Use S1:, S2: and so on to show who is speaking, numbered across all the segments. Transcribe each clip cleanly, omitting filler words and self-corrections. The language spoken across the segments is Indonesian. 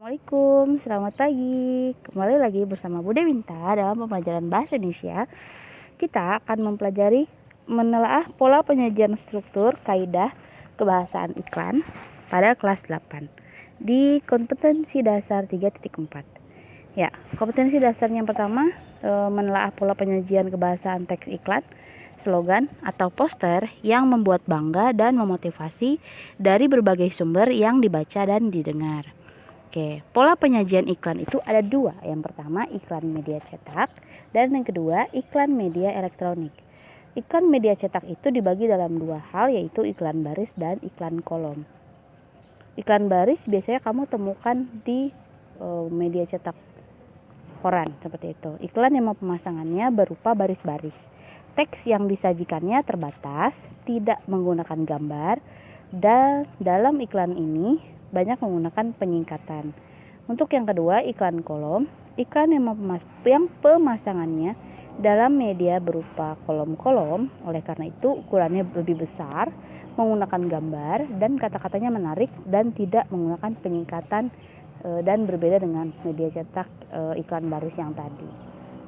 S1: Assalamualaikum, selamat pagi. Kembali lagi bersama Bude Winta dalam pembelajaran Bahasa Indonesia. Kita akan mempelajari menelaah pola penyajian struktur kaidah kebahasaan iklan pada kelas 8 di kompetensi dasar 3.4. Ya, kompetensi dasarnya yang pertama menelaah pola penyajian kebahasaan teks iklan, slogan atau poster yang membuat bangga dan memotivasi dari berbagai sumber yang dibaca dan didengar. Oke, pola penyajian iklan itu ada dua. Yang pertama iklan media cetak dan yang kedua iklan media elektronik. Iklan media cetak itu dibagi dalam dua hal, yaitu iklan baris dan iklan kolom. Iklan baris biasanya kamu temukan di media cetak koran seperti itu. Iklan yang pemasangannya berupa baris-baris. Teks yang disajikannya terbatas, tidak menggunakan gambar, dan dalam iklan ini banyak menggunakan penyingkatan. Untuk yang kedua, iklan kolom, iklan yang pemasangannya dalam media berupa kolom-kolom, oleh karena itu ukurannya lebih besar, menggunakan gambar dan kata-katanya menarik dan tidak menggunakan penyingkatan dan berbeda dengan media cetak iklan baris yang tadi.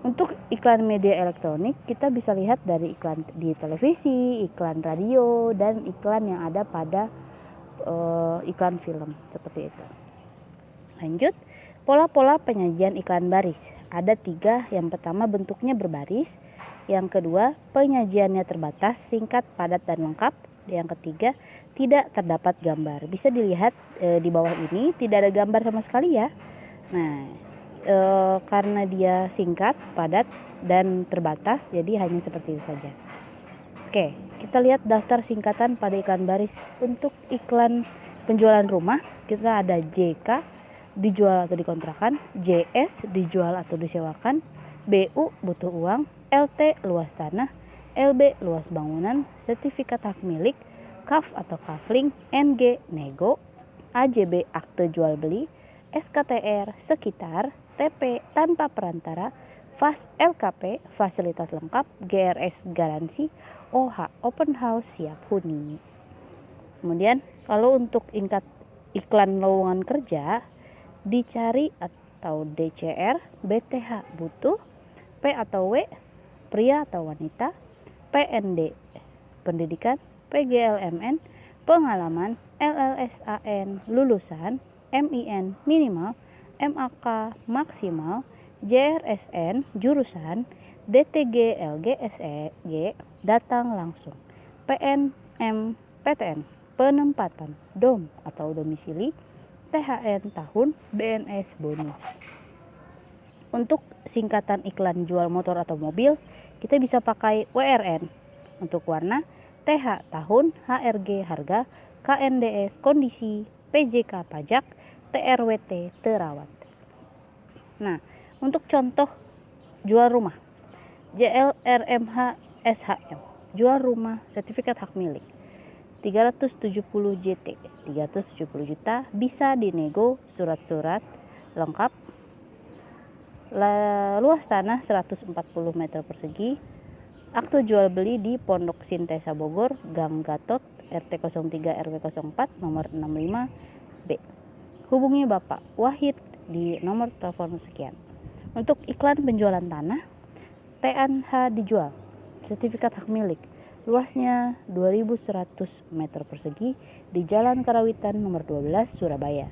S1: Untuk iklan media elektronik, kita bisa lihat dari iklan di televisi, iklan radio, dan iklan yang ada pada iklan film seperti itu. Lanjut, pola-pola penyajian iklan baris. Ada 3. Yang pertama bentuknya berbaris, yang kedua penyajiannya terbatas, singkat, padat, dan lengkap. Yang ketiga tidak terdapat gambar. Bisa dilihat di bawah ini tidak ada gambar sama sekali ya. Nah, karena dia singkat, padat, dan terbatas, jadi hanya seperti itu saja. Oke, kita lihat daftar singkatan pada iklan baris. Untuk iklan penjualan rumah, kita ada JK, dijual atau dikontrakan, JS, dijual atau disewakan, BU, butuh uang, LT, luas tanah, LB, luas bangunan, sertifikat hak milik, KAF atau kafling, NG, nego, AJB, akte jual beli, SKTR, sekitar, TP, tanpa perantara, FAS, LKP, fasilitas lengkap, GRS, garansi, OH, open house, siap huni. Kemudian kalau untuk iklan lowongan kerja, dicari atau DCR, BTH butuh, P atau W pria atau wanita, PND pendidikan, PGLMN pengalaman, LLSAN lulusan, MIN minimal, MAK maksimal, JRSN jurusan, DTG LGSEG datang langsung, PNM PTN penempatan, DOM atau domisili, THN tahun, BNS bonus. Untuk singkatan iklan jual motor atau mobil, kita bisa pakai WRN. Untuk warna, TH tahun, HRG harga, KNDS kondisi, PJK pajak, TRWT terawat. Nah, untuk contoh jual rumah, JLRMH SHM, jual rumah sertifikat hak milik, 370 JT, 370 juta, bisa dinego, surat-surat lengkap, luas tanah 140 meter persegi, akte jual beli di Pondok Sintesa Bogor, Gang Gatot, RT 03 RW 04 nomor 65B. Hubungi Bapak Wahid di nomor telepon sekian. Untuk iklan penjualan tanah, TNH dijual, sertifikat hak milik, luasnya 2100 meter persegi di Jalan Karawitan nomor 12 Surabaya.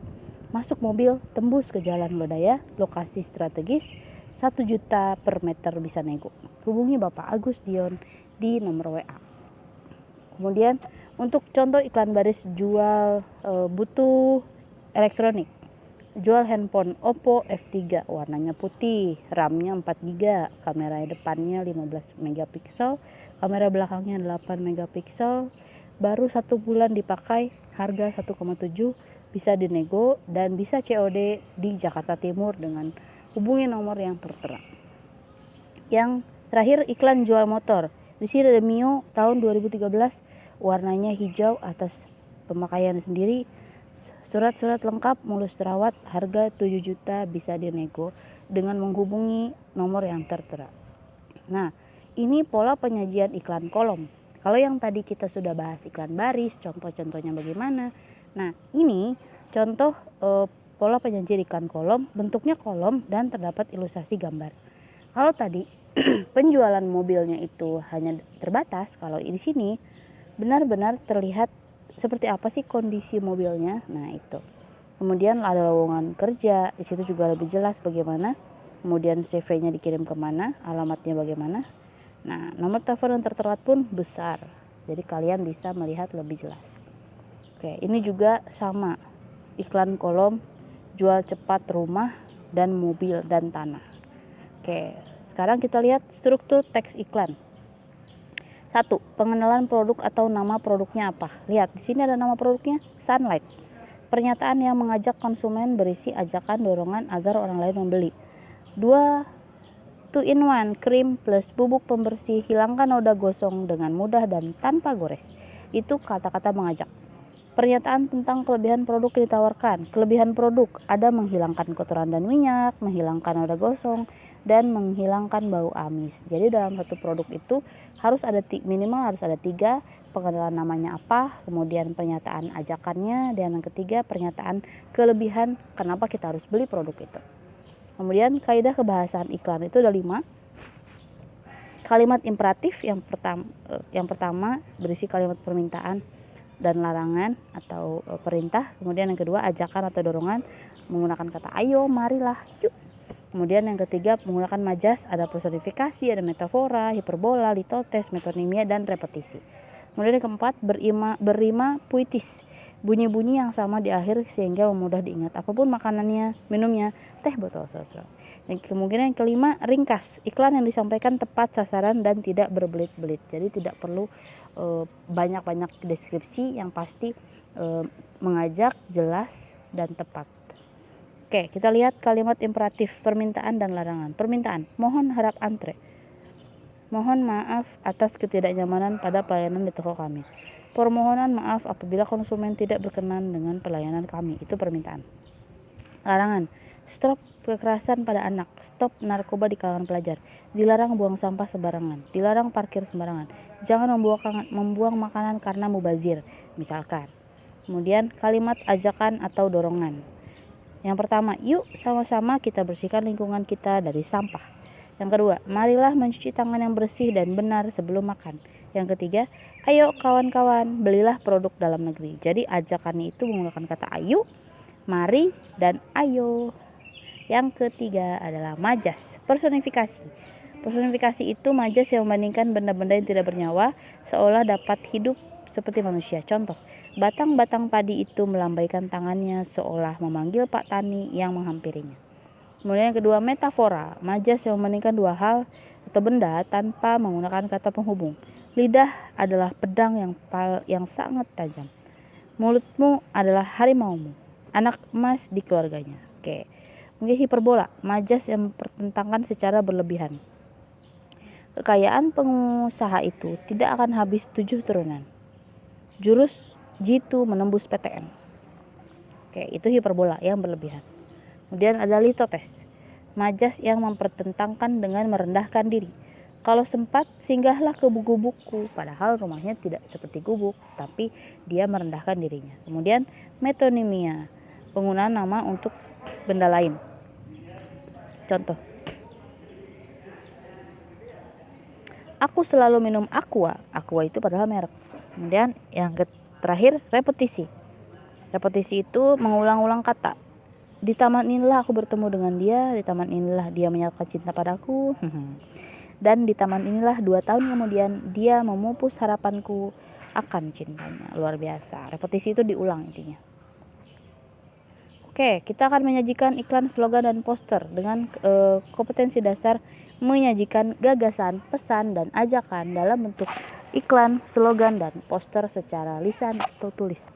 S1: Masuk mobil, tembus ke Jalan Lodaya, lokasi strategis, 1 juta per meter bisa nego. Hubungi Bapak Agus Dion di nomor WA. Kemudian untuk contoh iklan baris jual butuh elektronik, jual handphone Oppo F3, warnanya putih, RAM-nya 4GB, kamera depannya 15 megapiksel, kamera belakangnya 8 megapiksel, baru 1 bulan dipakai, harga 1,7, bisa dinego dan bisa COD di Jakarta Timur dengan hubungi nomor yang tertera. Yang terakhir iklan jual motor. Di sini ada Mio tahun 2013, warnanya hijau, atas pemakaian sendiri, surat-surat lengkap, mulus terawat, harga 7 juta, bisa dinego dengan menghubungi nomor yang tertera. Nah, ini pola penyajian iklan kolom. Kalau yang tadi kita sudah bahas iklan baris, contoh-contohnya bagaimana. Nah, ini contoh pola penyajian iklan kolom, bentuknya kolom dan terdapat ilustrasi gambar. Kalau tadi penjualan mobilnya itu hanya terbatas, kalau di sini benar-benar terlihat seperti apa sih kondisi mobilnya. Nah, itu. Kemudian ada lowongan kerja, di situ juga lebih jelas bagaimana. Kemudian CV-nya dikirim kemana, alamatnya bagaimana. Nah, nomor telepon yang tertera pun besar. Jadi kalian bisa melihat lebih jelas. Oke, ini juga sama. Iklan kolom jual cepat rumah dan mobil dan tanah. Oke, sekarang kita lihat struktur teks iklan. 1. Pengenalan produk atau nama produknya apa? Lihat, di sini ada nama produknya, Sunlight. Pernyataan yang mengajak konsumen berisi ajakan dorongan agar orang lain membeli. 2. 2-in-1 krim plus bubuk pembersih hilangkan noda gosong dengan mudah dan tanpa gores. Itu kata-kata mengajak. Pernyataan tentang kelebihan produk yang ditawarkan. Kelebihan produk ada menghilangkan kotoran dan minyak, menghilangkan noda gosong, dan menghilangkan bau amis. Jadi dalam satu produk itu minimal harus ada 3, pengenalan namanya apa, kemudian pernyataan ajakannya, dan yang ketiga pernyataan kelebihan kenapa kita harus beli produk itu. Kemudian kaidah kebahasaan iklan itu ada 5. Kalimat imperatif yang pertama berisi kalimat permintaan dan larangan atau perintah. Kemudian yang kedua ajakan atau dorongan menggunakan kata ayo, marilah, yuk. Kemudian yang ketiga menggunakan majas, ada personifikasi, ada metafora, hiperbola, litotes, metonimia, dan repetisi. Kemudian yang keempat berrima puitis, bunyi-bunyi yang sama di akhir sehingga mudah diingat. Apapun makanannya, minumnya, teh, botol susu. Dan kemungkinan yang kelima ringkas, iklan yang disampaikan tepat sasaran dan tidak berbelit-belit. Jadi tidak perlu banyak-banyak deskripsi, yang pasti mengajak, jelas, dan tepat. Oke, kita lihat kalimat imperatif, permintaan dan larangan. Permintaan, mohon harap antre. Mohon maaf atas ketidaknyamanan pada pelayanan di toko kami. Permohonan maaf apabila konsumen tidak berkenan dengan pelayanan kami. Itu permintaan. Larangan, stop kekerasan pada anak, stop narkoba di kalangan pelajar, dilarang buang sampah sembarangan, dilarang parkir sembarangan, jangan membuang makanan karena mubazir, misalkan. Kemudian kalimat ajakan atau dorongan. Yang pertama, yuk sama-sama kita bersihkan lingkungan kita dari sampah. Yang kedua, marilah mencuci tangan yang bersih dan benar sebelum makan. Yang ketiga, ayo kawan-kawan, belilah produk dalam negeri. Jadi ajakannya itu menggunakan kata ayo, mari, dan ayo. Yang ketiga adalah majas, personifikasi. Personifikasi itu majas yang membandingkan benda-benda yang tidak bernyawa seolah dapat hidup seperti manusia. Contoh, batang-batang padi itu melambaikan tangannya seolah memanggil Pak Tani yang menghampirinya. Kemudian yang kedua, metafora, majas yang membandingkan dua hal atau benda tanpa menggunakan kata penghubung. Lidah adalah pedang yang sangat tajam. Mulutmu adalah harimaumu, anak emas di keluarganya. Oke. Kemudian hiperbola, majas yang mempertentangkan secara berlebihan. Kekayaan pengusaha itu tidak akan habis 7 turunan. Jurus jitu menembus PTN. Oke, itu hiperbola yang berlebihan. Kemudian ada litotes, majas yang mempertentangkan dengan merendahkan diri. Kalau sempat singgahlah ke gubukku, padahal rumahnya tidak seperti gubuk, tapi dia merendahkan dirinya. Kemudian metonimia, penggunaan nama untuk benda lain. Contoh, aku selalu minum aqua. Aqua itu padahal merek. Kemudian yang terakhir, repetisi. Repetisi itu mengulang-ulang kata. Di taman inilah aku bertemu dengan dia, di taman inilah dia menyatakan cinta padaku. Dan di taman inilah 2 tahun kemudian dia memupus harapanku akan cintanya. Luar biasa. Repetisi itu diulang intinya. Oke, kita akan menyajikan iklan, slogan, dan poster dengan kompetensi dasar menyajikan gagasan, pesan, dan ajakan dalam bentuk iklan, slogan, dan poster secara lisan atau tulis.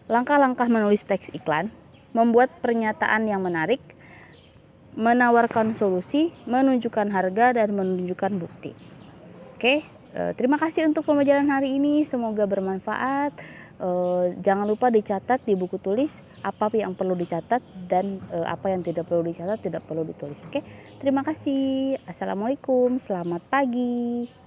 S1: Langkah-langkah menulis teks iklan, membuat pernyataan yang menarik, menawarkan solusi, menunjukkan harga, dan menunjukkan bukti. Oke, terima kasih untuk pembelajaran hari ini, semoga bermanfaat. Jangan lupa dicatat di buku tulis apa yang perlu dicatat dan apa yang tidak perlu dicatat tidak perlu ditulis. Oke, terima kasih. Assalamualaikum, selamat pagi.